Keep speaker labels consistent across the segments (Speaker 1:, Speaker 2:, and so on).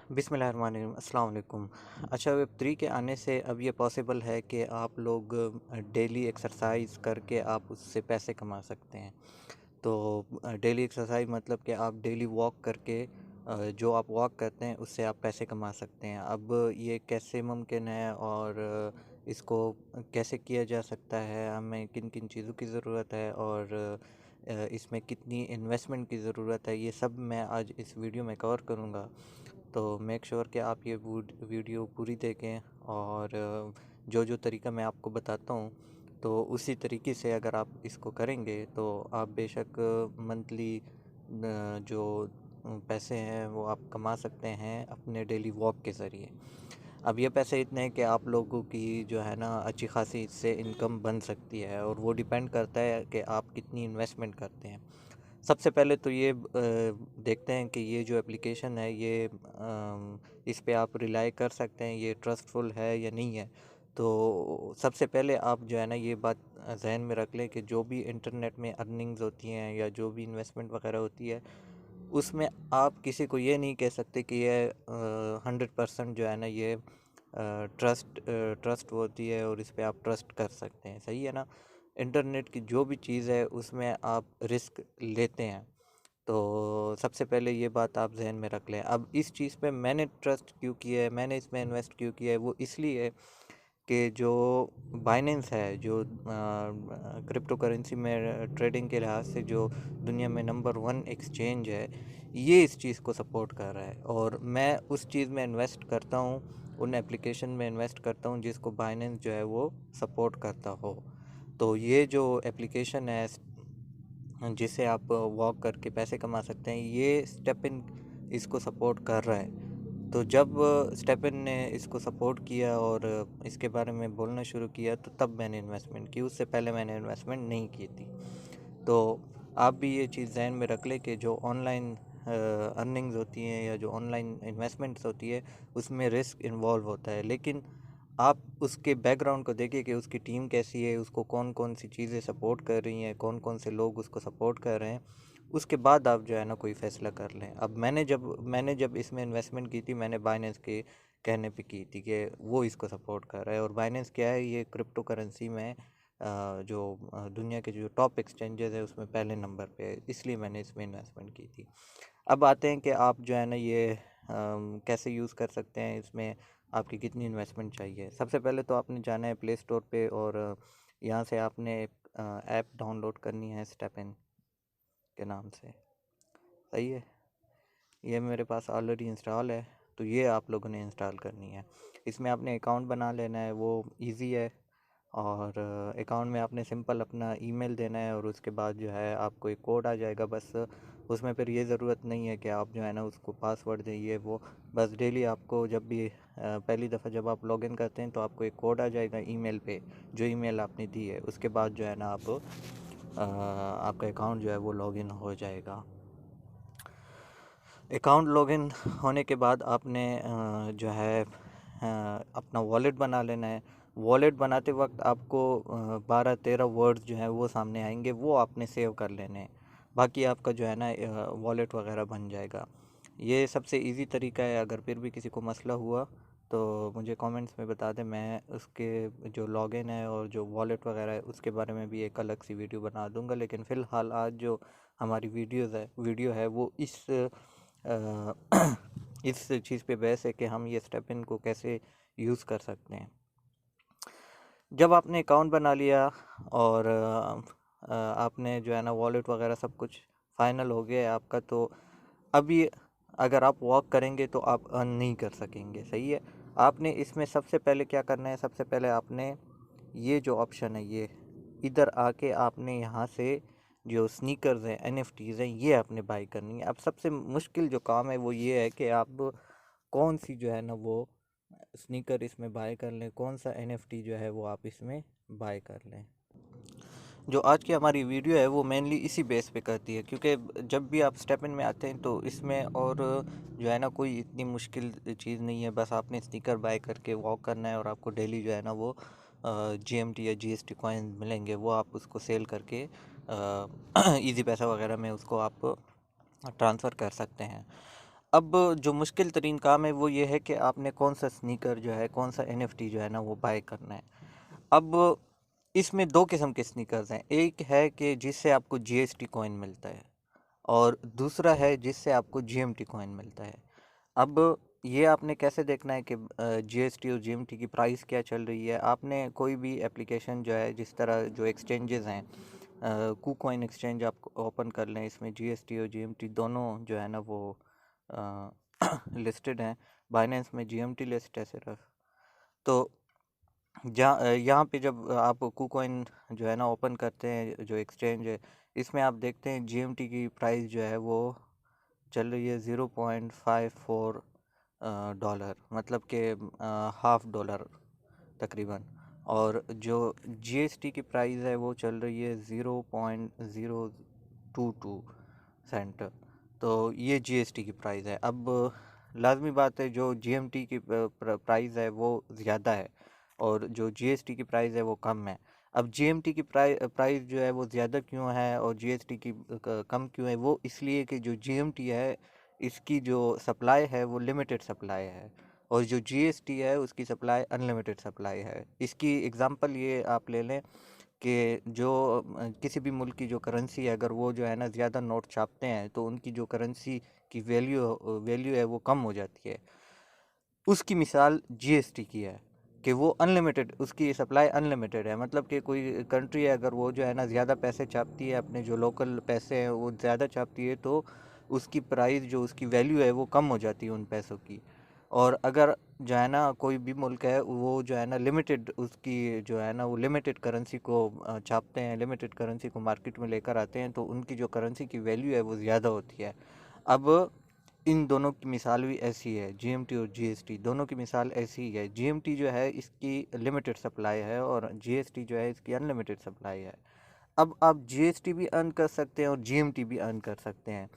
Speaker 1: बिस्मिल्लाहिर्रहमानिर्रहीम, अस्सलाम वालेकुम। अच्छा, वेब 3 के आने से अब ये पॉसिबल है कि आप लोग डेली एक्सरसाइज करके आप उससे पैसे कमा सकते हैं। तो डेली एक्सरसाइज मतलब कि आप डेली वॉक करके जो आप वॉक करते हैं उससे आप पैसे कमा सकते हैं। अब ये कैसे मुमकिन है और इसको कैसे किया जा सकता है, हमें किन किन चीज़ों की ज़रूरत है और इसमें कितनी इन्वेस्टमेंट की ज़रूरत है, ये सब मैं आज इस वीडियो में कवर करूँगा। तो मेक श्योर कि आप ये वीडियो पूरी देखें और जो जो तरीका मैं आपको बताता हूँ तो उसी तरीके से अगर आप इसको करेंगे तो आप बेशक मंथली जो पैसे हैं वो आप कमा सकते हैं अपने डेली वॉक के ज़रिए। अब ये पैसे इतने हैं कि आप लोगों की जो है ना अच्छी खासी इससे इनकम बन सकती है और वो डिपेंड करता है कि आप कितनी इन्वेस्टमेंट करते हैं। सबसे पहले तो ये देखते हैं कि ये जो एप्लीकेशन है ये इस पे आप रिलाई कर सकते हैं, ये ट्रस्टफुल है या नहीं है। तो सबसे पहले आप जो है ना ये बात ज़हन में रख लें कि जो भी इंटरनेट में अर्निंग्स होती हैं या जो भी इन्वेस्टमेंट वगैरह होती है उसमें आप किसी को ये नहीं कह सकते कि ये 100% जो है ना ये ट्रस्ट होती है और इस पे आप ट्रस्ट कर सकते हैं, सही है ना। इंटरनेट की जो भी चीज़ है उसमें आप रिस्क लेते हैं, तो सबसे पहले ये बात आप जहन में रख लें। अब इस चीज़ पे मैंने ट्रस्ट क्यों किया है, मैंने इसमें इन्वेस्ट क्यों किया है, वो इसलिए है कि जो बाइनेंस है, जो क्रिप्टो करेंसी में ट्रेडिंग के लिहाज से जो दुनिया में नंबर 1 एक्सचेंज है, ये इस चीज़ को सपोर्ट कर रहा है और मैं उस चीज़ में इन्वेस्ट करता हूँ, उन एप्लीकेशन में इन्वेस्ट करता हूँ जिसको बाइनेंस जो है वो सपोर्ट करता हो। तो ये जो एप्लीकेशन है जिसे आप वॉक करके पैसे कमा सकते हैं, ये स्टेपिन इसको सपोर्ट कर रहा है। तो जब स्टेपिन ने इसको सपोर्ट किया और इसके बारे में बोलना शुरू किया तो तब मैंने इन्वेस्टमेंट की, उससे पहले मैंने इन्वेस्टमेंट नहीं की थी। तो आप भी ये चीज़ ज़हन में रख लें कि जो ऑनलाइन अर्निंग्स होती हैं या जो ऑनलाइन इन्वेस्टमेंट्स होती है उसमें रिस्क इन्वॉल्व होता है, लेकिन आप उसके बैकग्राउंड को देखिए कि उसकी टीम कैसी है, उसको कौन कौन सी चीज़ें सपोर्ट कर रही हैं, कौन कौन से लोग उसको सपोर्ट कर रहे हैं, उसके बाद आप जो है ना कोई फ़ैसला कर लें। अब मैंने जब इसमें इन्वेस्टमेंट की थी, मैंने बाइनेंस के कहने पे की थी कि वो इसको सपोर्ट कर रहा है और बाइनेंस क्या है, ये क्रिप्टो करेंसी में जो दुनिया के जो टॉप एक्सचेंजेस है उसमें पहले नंबर पे है, इसलिए मैंने इसमें इन्वेस्टमेंट की थी। अब आते हैं कि आप जो है ना ये कैसे यूज़ कर सकते हैं, इसमें आपकी कितनी इन्वेस्टमेंट चाहिए। सबसे पहले तो आपने जाना है प्ले स्टोर पे और यहाँ से आपने एक ऐप डाउनलोड करनी है स्टेपिन के नाम से, सही है। ये मेरे पास ऑलरेडी इंस्टॉल है, तो ये आप लोगों ने इंस्टॉल करनी है। इसमें आपने अकाउंट बना लेना है, वो इजी है और अकाउंट में आपने सिंपल अपना ईमेल देना है और उसके बाद जो है आपको एक कोड आ जाएगा बस। उसमें फिर ये ज़रूरत नहीं है कि आप जो है ना उसको पासवर्ड दें, ये वो। बस डेली आपको जब भी पहली दफ़ा जब आप लॉगिन करते हैं तो आपको एक कोड आ जाएगा ईमेल पे, जो ईमेल आपने दी है। उसके बाद जो है ना आप आपका अकाउंट जो है वो लॉगिन हो जाएगा। अकाउंट लॉगिन होने के बाद आपने जो है अपना वॉलेट बना लेना है। वॉलेट बनाते वक्त आपको 12-13 वर्ड्स जो हैं वो सामने आएंगे, वो आपने सेव कर लेने हैं। बाकी आपका जो है ना वॉलेट वगैरह बन जाएगा। ये सबसे इजी तरीका है। अगर फिर भी किसी को मसला हुआ तो मुझे कमेंट्स में बता दें, मैं उसके जो लॉगिन है और जो वॉलेट वगैरह है उसके बारे में भी एक अलग सी वीडियो बना दूंगा। लेकिन फ़िलहाल आज जो हमारी वीडियो है वो अ, इस चीज़ पे बहस है कि हम ये स्टेप इन को कैसे यूज़ कर सकते हैं। जब आपने अकाउंट बना लिया और आपने जो है ना वॉलेट वगैरह सब कुछ फाइनल हो गया है आपका, तो अभी अगर आप वॉक करेंगे तो आप अर्न नहीं कर सकेंगे, सही है। आपने इसमें सबसे पहले क्या करना है, सबसे पहले आपने ये जो ऑप्शन है, ये इधर आके आपने यहाँ से जो स्नीकर्स हैं, एनएफटीज़ हैं, ये आपने बाई करनी है। अब सबसे मुश्किल जो काम है वो ये है कि आप कौन सी जो है ना वो स्नीकर इसमें बाय कर लें, कौन सा एनएफटी जो है वो आप इसमें बाय कर लें। जो आज की हमारी वीडियो है वो मेनली इसी बेस पे करती है, क्योंकि जब भी आप स्टेप इन में आते हैं तो इसमें और जो है ना कोई इतनी मुश्किल चीज़ नहीं है। बस आपने स्नीकर बाय करके वॉक करना है और आपको डेली जो है ना वो जीएमटी या जीएसटी कॉइन मिलेंगे, वो आप उसको सेल करके इजी पैसा वगैरह में उसको आप ट्रांसफ़र कर सकते हैं। अब जो मुश्किल तरीन काम है वो ये है कि आपने कौन सा स्नीकर जो है, कौन सा एनएफटी जो है ना वो बाय करना है। अब इसमें दो किस्म के स्नीकर्स हैं। एक है कि जिससे आपको जीएसटी कॉइन मिलता है और दूसरा है जिससे आपको जीएमटी कॉइन मिलता है। अब ये आपने कैसे देखना है कि जीएसटी और जीएमटी की प्राइस क्या चल रही है। आपने कोई भी एप्लीकेशन जो है, जिस तरह जो एक्सचेंजेस हैं, कूकॉइन एक्सचेंज आप ओपन कर लें, इसमें जीएसटी और जीएमटी दोनों जो है ना वो लिस्टेड हैं। बाइनेंस में जीएमटी लिस्ट है सिर्फ। तो यहाँ पे जब आप कूकॉइन जो है ना ओपन करते हैं, जो एक्सचेंज है, इसमें आप देखते हैं जीएमटी की प्राइस जो है वो चल रही है 0.54 डॉलर, मतलब कि हाफ डॉलर तकरीबन। और जो जीएसटी की प्राइस है वो चल रही है 0.022 सेंट। तो ये जीएसटी की प्राइस है। अब लाजमी बात है, जो जीएमटी की प्राइस है वो ज़्यादा है और जो जीएसटी की प्राइस है वो कम है। अब जीएमटी की प्राइस जो है वो ज़्यादा क्यों है और जीएसटी की कम क्यों है? वो इसलिए कि जो जीएमटी है इसकी जो सप्लाई है वो लिमिटेड सप्लाई है और जो जीएसटी है उसकी सप्लाई अनलिमिटेड सप्लाई है। इसकी एग्जांपल ये आप ले लें कि जो किसी भी मुल्क की जो करेंसी है, अगर वो जो है ना ज़्यादा नोट छापते हैं तो उनकी जो करेंसी की वैल्यू है वो कम हो जाती है। उसकी मिसाल जीएसटी की है कि वो अनलिमिटेड, उसकी सप्लाई अनलिमिटेड है। मतलब कि कोई कंट्री है, अगर वो जो है ना ज़्यादा पैसे छापती है, अपने जो लोकल पैसे हैं वो ज़्यादा छापती है, तो उसकी प्राइस, जो उसकी वैल्यू है वो कम हो जाती है उन पैसों की। और अगर जो है ना कोई भी मुल्क है वो जो है ना लिमिटेड, उसकी जो है ना वो लिमिटेड करेंसी को छापते हैं, लिमिटेड करेंसी को मार्केट में लेकर आते हैं, तो उनकी जो करेंसी की वैल्यू है वो ज़्यादा होती है। अब इन दोनों की मिसाल भी ऐसी है, जीएमटी और जीएसटी दोनों की मिसाल ऐसी ही है। जीएमटी जो है इसकी लिमिटेड सप्लाई है और जीएसटी जो है इसकी अनलिमिटेड सप्लाई है। अब आप जीएसटी भी अर्न कर सकते हैं और जीएमटी भी अर्न कर सकते हैं।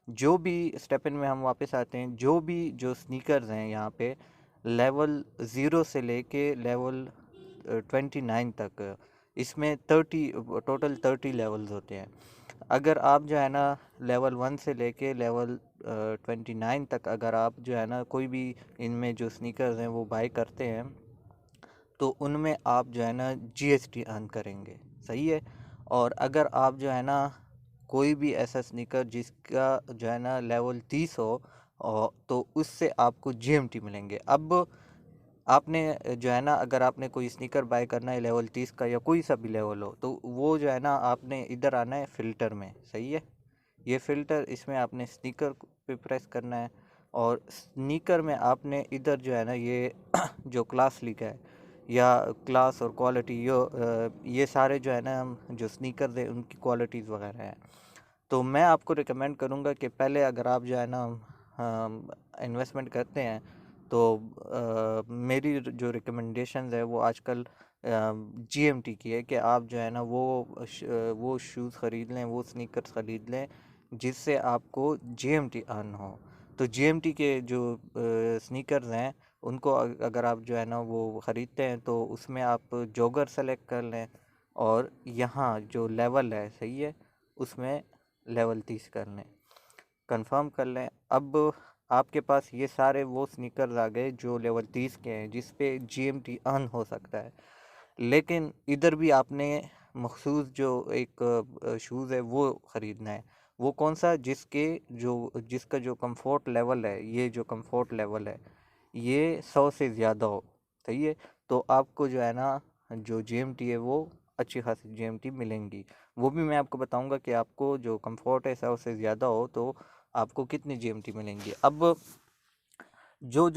Speaker 1: जो भी स्टेप इन में हम वापस आते हैं, जो भी जो स्नीकर्स हैं यहाँ पे, लेवल 0 से लेके लेवल 29 तक, इसमें 30, टोटल 30 लेवल्स होते हैं। अगर आप जो है ना लेवल 1 से लेके लेवल 29 तक अगर आप जो है ना कोई भी इनमें जो स्नीकर्स हैं वो बाय करते हैं, तो उनमें आप जो है ना जीएसटी अर्न करेंगे। सही है। और अगर आप जो है ना कोई भी ऐसा स्नीकर जिसका जो है ना लेवल 30 हो, और तो उससे आपको जीएमटी मिलेंगे। अब आपने जो है ना, अगर आपने कोई स्नीकर बाय करना है लेवल 30 का या कोई सा भी लेवल हो, तो वो जो है ना आपने इधर आना है फ़िल्टर में। सही है। ये फ़िल्टर, इसमें आपने स्नीकर पे प्रेस करना है और स्नीकर में आपने इधर जो है ना ये जो क्लास लिखा है, या क्लास और क्वालिटी, ये सारे जो है ना जो स्नीकर है उनकी क्वालिटीज़ वगैरह हैं। तो मैं आपको रिकमेंड करूँगा कि पहले अगर आप जो है ना इन्वेस्टमेंट करते हैं, तो मेरी जो रिकमेंडेशंस है वो आजकल जीएमटी की है कि आप जो है ना वो शूज़ ख़रीद लें, वो स्नीकर्स ख़रीद लें जिससे आपको जीएमटी अर्न हो। तो जीएमटी के जो स्नीकर्स हैं उनको अगर आप जो है ना वो ख़रीदते हैं, तो उसमें आप जॉगर सेलेक्ट कर लें और यहाँ जो लेवल है, सही है, उसमें लेवल 30 कर लें, कंफर्म कर लें। अब आपके पास ये सारे वो स्नीकर्स आ गए जो लेवल 30 के हैं, जिस पे जीएमटी अर्न हो सकता है। लेकिन इधर भी आपने मखसूस जो एक शूज़ है वो ख़रीदना है। वो कौन सा? जिसका जो कंफर्ट लेवल है, ये जो कंफर्ट लेवल है ये 100 से ज़्यादा हो। सही है। तो आपको जो है ना जो जीएमटी है वो अच्छी खासी जीएमटी मिलेंगी। वो भी मैं आपको बताऊंगा कि आपको जो कंफर्ट है 100 से ज़्यादा हो तो आपको कितनी जीएमटी मिलेंगी। अब जो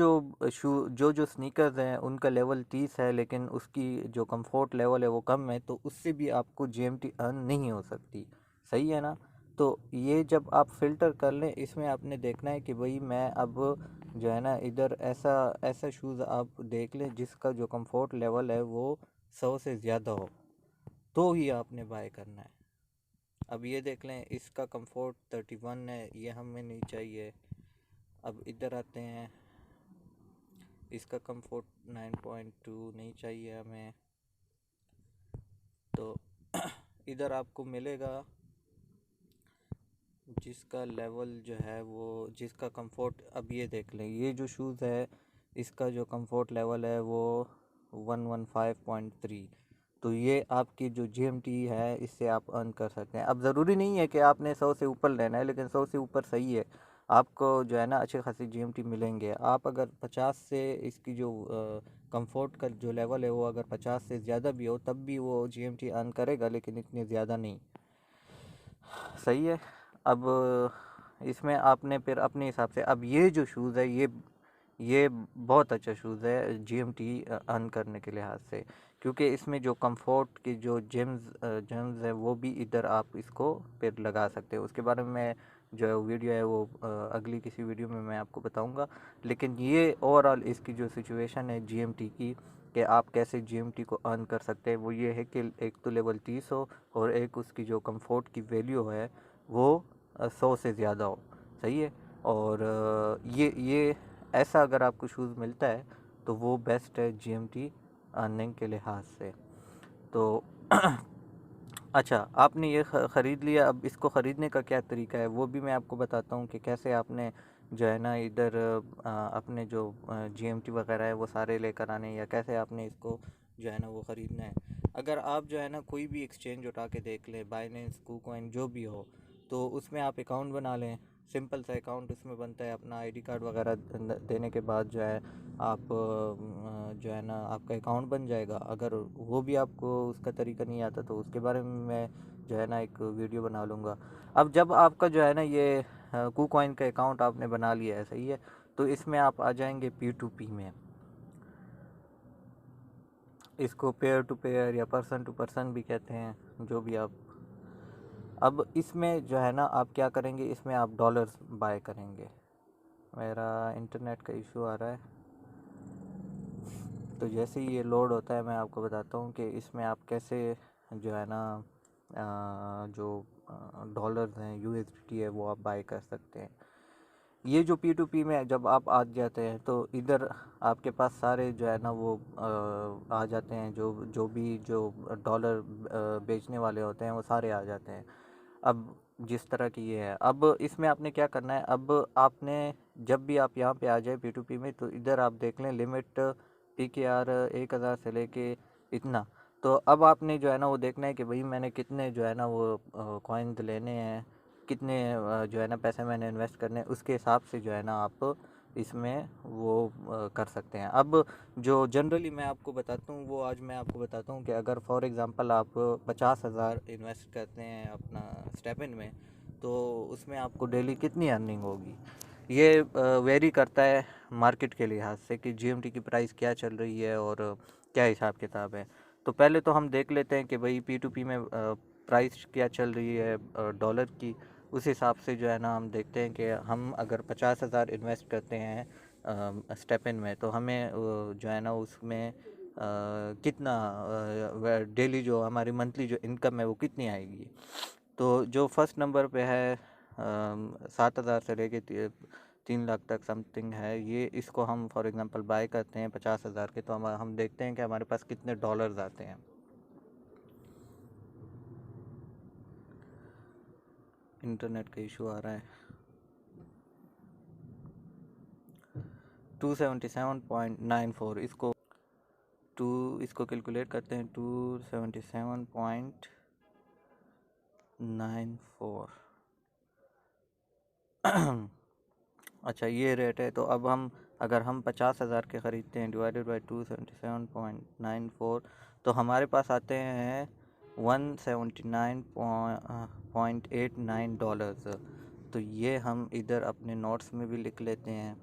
Speaker 1: स्नीकर्स हैं उनका लेवल 30 है, लेकिन उसकी जो कंफर्ट लेवल है वो कम है, तो उससे भी आपको जीएमटी अर्न नहीं हो सकती। सही है ना। तो ये जब आप फ़िल्टर कर लें, इसमें आपने देखना है कि भाई मैं अब जो है ना इधर ऐसा ऐसा शूज़ आप देख लें जिसका जो कंफर्ट लेवल है वो 100 से ज़्यादा हो, तो ही आपने बाय करना है। अब ये देख लें, इसका कंफर्ट 31 है, ये हमें नहीं चाहिए। अब इधर आते हैं, इसका कंफर्ट 9.2 नहीं चाहिए हमें। तो इधर आपको मिलेगा जिसका लेवल जो है वो जिसका कंफर्ट, अब ये देख लें, ये जो शूज़ है इसका जो कंफर्ट लेवल है वो 115.3। तो ये आपकी जो GMT है इससे आप अर्न कर सकते हैं। अब ज़रूरी नहीं है कि आपने 100 से ऊपर लेना है, लेकिन 100 से ऊपर सही है, आपको जो है ना अच्छे खासी GMT मिलेंगे। आप अगर 50 से इसकी जो कंफर्ट का जो लेवल है वो अगर 50 से ज़्यादा भी हो तब भी वो GMT अर्न करेगा, लेकिन इतनी ज़्यादा नहीं। सही है। अब इसमें आपने फिर अपने हिसाब से, अब ये जो शूज़ है ये बहुत अच्छा शूज़ है GMT अर्न करने के लिहाज से, क्योंकि इसमें जो कंफर्ट की जो जेम्स है वो भी इधर आप इसको फिर लगा सकते हो। उसके बारे में मैं जो वीडियो है वो अगली किसी वीडियो में मैं आपको बताऊंगा। लेकिन ये ओवरऑल इसकी जो सिचुएशन है GMT की, कि आप कैसे GMT को अर्न कर सकते हैं, वो ये है कि एक तो लेवल 30 हो और एक उसकी जो कंफर्ट की वैल्यू है वो 100 से ज़्यादा हो। सही है। और ये ऐसा अगर आपको शूज़ मिलता है तो वो बेस्ट है GMT अर्निंग के लिहाज से। तो अच्छा, आपने ये ख़रीद लिया, अब इसको ख़रीदने का क्या तरीका है वो भी मैं आपको बताता हूँ कि कैसे आपने जो है ना इधर अपने जो GMT वगैरह है वो सारे लेकर आने, या कैसे आपने इसको जो है ना वो ख़रीदना है। अगर आप जो है ना कोई भी एक्सचेंज उठा के देख लें, बाइनेंस, KuCoin जो भी हो, तो उसमें आप अकाउंट बना लें। सिंपल सा अकाउंट उसमें बनता है, अपना ID कार्ड वगैरह देने के बाद जो है आप जो है ना आपका अकाउंट बन जाएगा। अगर वो भी आपको उसका तरीका नहीं आता तो उसके बारे में मैं जो है ना एक वीडियो बना लूँगा। अब जब आपका जो है ना ये KuCoin का अकाउंट आपने बना लिया है, सही है, तो इसमें आप आ जाएंगे P2P में। इसको पेयर टू पेयर या पर्सन टू पर्सन भी कहते हैं, जो भी आप। अब इसमें जो है ना आप क्या करेंगे, इसमें आप डॉलर्स बाय करेंगे। मेरा इंटरनेट का इशू आ रहा है, तो जैसे ही ये लोड होता है मैं आपको बताता हूँ कि इसमें आप कैसे जो है ना जो डॉलर्स हैं, USDT है, वो आप बाय कर सकते हैं। ये जो P2P में जब आप आ जाते हैं तो इधर आपके पास सारे जो है ना वो आ जाते हैं, जो डॉलर बेचने वाले होते हैं वो सारे आ जाते हैं। अब जिस तरह की ये है, अब इसमें आपने क्या करना है, अब आपने जब भी आप यहाँ पे आ जाए P2P में, तो इधर आप देख लें लिमिट PKR 1000 से लेके इतना। तो अब आपने जो है ना वो देखना है कि भाई मैंने कितने जो है ना वो कॉइन्स लेने हैं, कितने जो है ना पैसे मैंने इन्वेस्ट करने हैं, उसके हिसाब से जो है ना आप इसमें वो कर सकते हैं। अब जो जनरली मैं आपको बताता हूँ वो आज मैं आपको बताता हूँ कि अगर फॉर एग्ज़ाम्पल आप 50,000 इन्वेस्ट करते हैं अपना स्टेपिन में, तो उसमें आपको डेली कितनी अर्निंग होगी। ये वेरी करता है मार्केट के लिहाज से कि GMT की प्राइस क्या चल रही है और क्या हिसाब किताब है। तो पहले तो हम देख लेते हैं कि भाई P2P में प्राइस क्या चल रही है डॉलर की। उस हिसाब से जो है ना हम देखते हैं कि हम अगर 50,000 इन्वेस्ट करते हैं स्टेपिन में, तो हमें जो है ना उसमें कितना डेली जो हमारी मंथली जो इनकम है वो कितनी आएगी। तो जो फर्स्ट नंबर पे है 7,000 से लेके 3 लाख तक समथिंग है, ये इसको हम फॉर एग्जांपल बाय करते हैं 50,000 के, तो हम देखते हैं कि हमारे पास कितने डॉलर्स आते हैं। इंटरनेट का इशू आ रहा है। 277.94, इसको कैलकुलेट करते हैं, 277.94। अच्छा, ये रेट है। तो अब हम अगर हम 50,000 के ख़रीदते हैं डिवाइडेड बाई 277.94, तो हमारे पास आते हैं 179.89 डॉलर्स। तो ये हम इधर अपने नोट्स में भी लिख लेते हैं,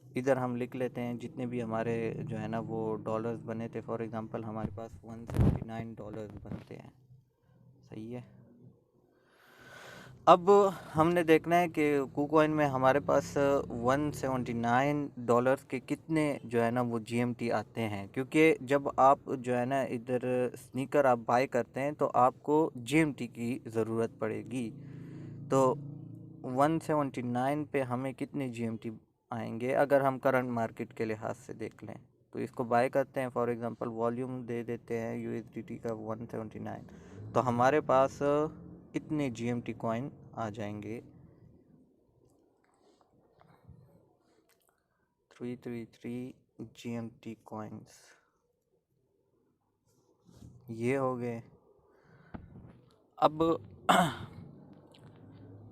Speaker 1: इधर हम लिख लेते हैं जितने भी हमारे जो है ना वो डॉलर्स बने थे। फॉर एग्ज़ाम्पल हमारे पास 179 डॉलर्स बनते हैं। सही है। अब हमने देखना है कि KuCoin में हमारे पास 179 डॉलर्स के कितने जो है ना वो GMT आते हैं, क्योंकि जब आप जो है ना इधर स्नीकर आप बाय करते हैं तो आपको GMT की ज़रूरत पड़ेगी। तो 179 पे हमें कितने GMT आएंगे अगर हम करंट मार्केट के लिहाज से देख लें। तो इसको बाय करते हैं, फॉर एग्ज़ाम्पल वॉल्यूम दे देते हैं USDT का 179, तो हमारे पास इतने GMT कॉइन आ जाएंगे। 333 GMT कॉइन्स ये हो गए। अब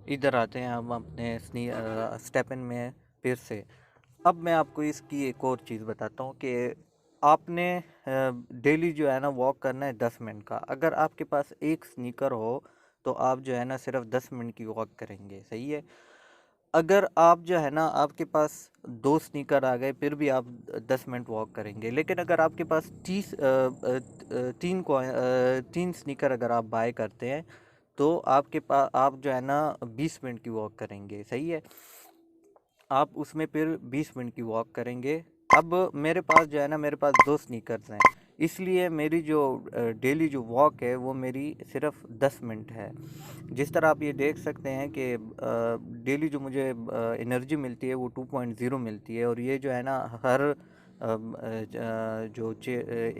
Speaker 1: इधर आते हैं हम अपने स्टेपन में फिर से। अब मैं आपको इसकी एक और चीज़ बताता हूँ कि आपने डेली जो है ना वॉक करना है 10 मिनट का। अगर आपके पास एक स्नीकर हो तो आप जो है ना सिर्फ 10 मिनट की वॉक करेंगे, सही है। अगर आप जो है ना आपके पास 2 स्नीकर आ गए फिर भी आप 10 मिनट वॉक करेंगे। लेकिन अगर आपके पास 3 स्नीकर अगर आप बाय करते हैं तो आपके पास आप जो है ना 20 मिनट की वॉक करेंगे, सही है। आप उसमें फिर 20 मिनट की वॉक करेंगे। अब मेरे पास जो है ना मेरे पास 2 स्नीकर्स हैं, इसलिए मेरी जो डेली जो वॉक है वो मेरी सिर्फ 10 मिनट है। जिस तरह आप ये देख सकते हैं कि डेली जो मुझे एनर्जी मिलती है वो 2.0 मिलती है, और ये जो है ना हर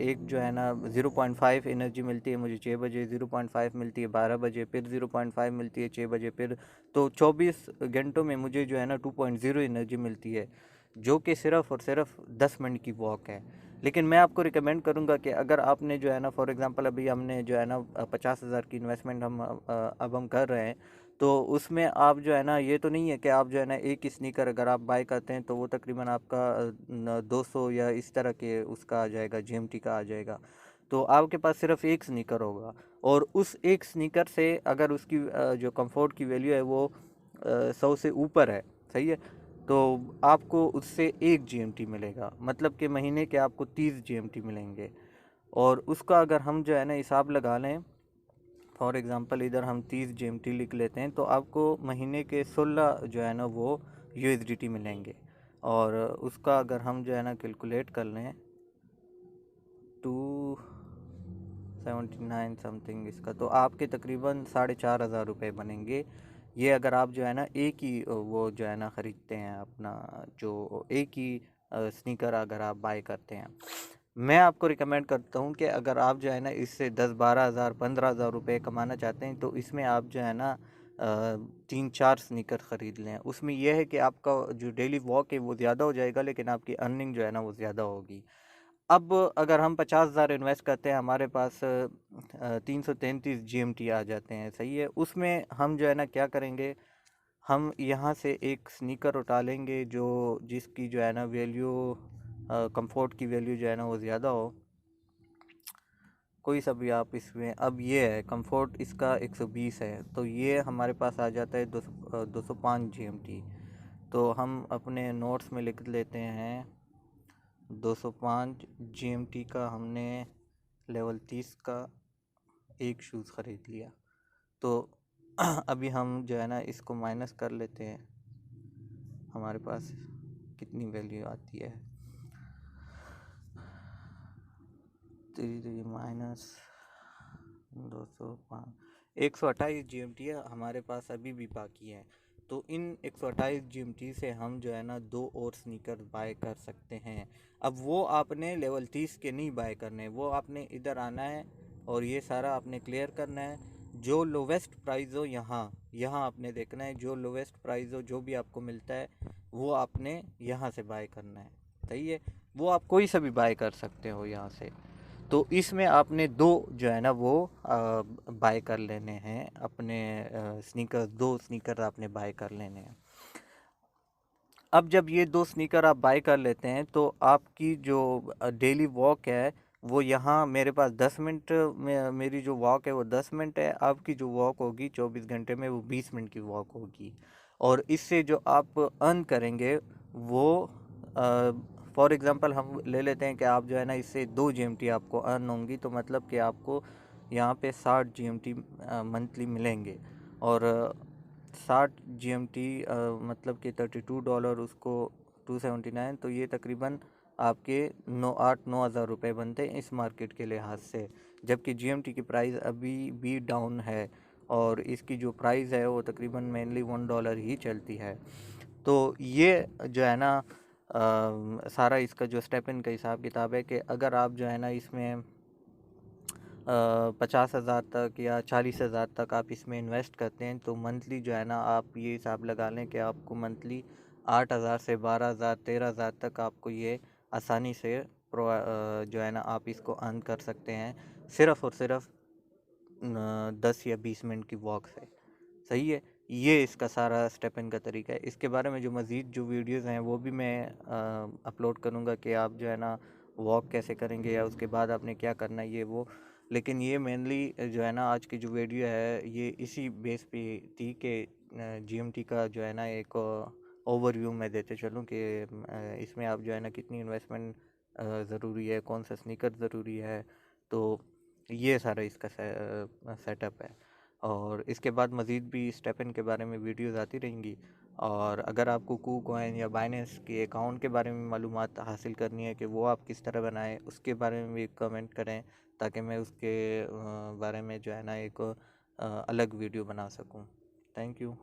Speaker 1: एक जो है ना 0.5 एनर्जी मिलती है मुझे 6 बजे, 0.5 मिलती है 12 बजे, फिर 0.5 मिलती है 6 बजे, फिर तो 24 घंटों में मुझे जो है ना 2.0 एनर्जी मिलती है, जो कि सिर्फ और सिर्फ 10 मिनट की वॉक है। लेकिन मैं आपको रिकमेंड करूंगा कि अगर आपने जो है ना फॉर एग्जांपल अभी हमने जो है ना 50,000 की इन्वेस्टमेंट अब हम कर रहे हैं, तो उसमें आप जो है ना ये तो नहीं है कि आप जो है ना एक ही स्नीकर अगर आप बाय करते हैं तो वो तकरीबन आपका 200 या इस तरह के उसका आ जाएगा, GMT का आ जाएगा। तो आपके पास सिर्फ एक स्नीकर होगा, और उस एक स्नीकर से अगर उसकी जो कंफर्ट की वैल्यू है वो 100 से ऊपर है, सही है, तो आपको उससे 1 GMT मिलेगा, मतलब कि महीने के आपको 30 GMT मिलेंगे। और उसका अगर हम जो है ना हिसाब लगा लें, फॉर एग्ज़ाम्पल इधर हम 30 GMT लिख लेते हैं तो आपको महीने के 16 जो है ना वो USDT मिलेंगे। और उसका अगर हम जो है ना कैलकुलेट कर लें 279 समथिंग इसका, तो आपके तकरीबन 4,500 रुपये बनेंगे। ये अगर आप जो है ना एक ही वो जो है ना ख़रीदते हैं, अपना जो एक ही स्नीकर अगर आप बाय करते हैं। मैं आपको रिकमेंड करता हूँ कि अगर आप जो है ना इससे 10-12 हज़ार 15,000 रुपये कमाना चाहते हैं तो इसमें आप जो है ना 3-4 स्नीकर ख़रीद लें। उसमें यह है कि आपका जो डेली वॉक है वो ज़्यादा हो जाएगा, लेकिन आपकी अर्निंग जो है ना वो ज़्यादा होगी। अब अगर हम 50,000 इन्वेस्ट करते हैं, हमारे पास 333 GMT आ जाते हैं, सही है। उसमें हम जो है ना क्या करेंगे, हम यहाँ से एक स्नीकर उठा लेंगे जो जिसकी जो है ना वैल्यू कंफर्ट की वैल्यू जो है ना वो ज़्यादा हो, कोई सा भी आप इसमें। अब ये है कंफर्ट, इसका 120 है, तो ये हमारे पास आ जाता है 205 GMT। तो हम अपने नोट्स में लिख लेते हैं 205 GMT का हमने लेवल 30 का एक शूज़ ख़रीद लिया। तो अभी हम जो है ना इसको माइनस कर लेते हैं, हमारे पास कितनी वैल्यू आती है। 3 माइनस 205, 128 GMT हमारे पास अभी भी बाकी है। तो इन 128 GMT से हम जो है ना 2 और स्नीकर बाय कर सकते हैं। अब वो आपने लेवल 30 के नहीं बाय करने, वो आपने इधर आना है और ये सारा आपने क्लियर करना है। जो लोवेस्ट प्राइस हो यहाँ यहाँ आपने देखना है, जो लोवेस्ट प्राइस हो जो भी आपको मिलता है वो आपने यहाँ से बाय करना है, सही है। वो आप कोई सा भी बाय कर सकते हो यहाँ से। तो इसमें आपने 2 जो है ना वो बाय कर लेने हैं, अपने स्नीकर्स 2 स्नीकर आपने बाय कर लेने हैं। अब जब ये 2 स्नीकर आप बाय कर लेते हैं तो आपकी जो डेली वॉक है वो यहाँ मेरे पास 10 मिनट में, मेरी जो वॉक है वो 10 मिनट है। आपकी जो वॉक होगी 24 घंटे में वो 20 मिनट की वॉक होगी। और इससे जो आप अर्न करेंगे वो फॉर एग्ज़ाम्पल हम ले लेते हैं कि आप जो है ना इससे 2 GMT आपको अर्न होंगी, तो मतलब कि आपको यहाँ पे 60 GMT मंथली मिलेंगे। और 60 GMT मतलब कि $32 उसको 279, तो ये तकरीबन आपके 9-8-9 हज़ार रुपये बनते हैं इस मार्केट के लिहाज से। जबकि GMT की प्राइस अभी भी डाउन है और इसकी जो प्राइस है वो तकरीबन मेनली $1 ही चलती है। तो ये जो है ना सारा इसका जो स्टेप इन का हिसाब किताब है कि अगर आप जो है ना इसमें 50,000 तक या 40,000 तक आप इसमें इन्वेस्ट करते हैं तो मंथली जो है ना आप ये हिसाब लगा लें कि आपको मंथली 8,000 से 12,000 13,000 तक आपको ये आसानी से जो है ना आप इसको अर्न कर सकते हैं सिर्फ़ और सिर्फ 10 या 20 मिनट की वॉक से। सही है। ये इसका सारा स्टेप इन का तरीका है। इसके बारे में जो मज़ीद जो वीडियोज़ हैं वो भी मैं अपलोड करूँगा कि आप जो है ना वॉक कैसे करेंगे या उसके बाद आपने क्या करना है ये वो। लेकिन ये मेनली जो है ना आज की जो वीडियो है ये इसी बेस पे थी कि जीएमटी का जो है ना एक ओवरव्यू मैं देते चलूँ कि इसमें आप जो है ना कितनी इन्वेस्टमेंट ज़रूरी है, कौन सा स्नीकर ज़रूरी है। तो ये सारा इसका सेटअप है। और इसके बाद मज़ीद भी स्टेपन के बारे में वीडियोज़ आती रहेंगी। और अगर आपको कूकॉइन या बाइनेंस के अकाउंट के बारे में मालूमात हासिल करनी है कि वो आप किस तरह बनाएं उसके बारे में भी कमेंट करें ताकि मैं उसके बारे में जो है ना एक अलग वीडियो बना सकूं। Thank you.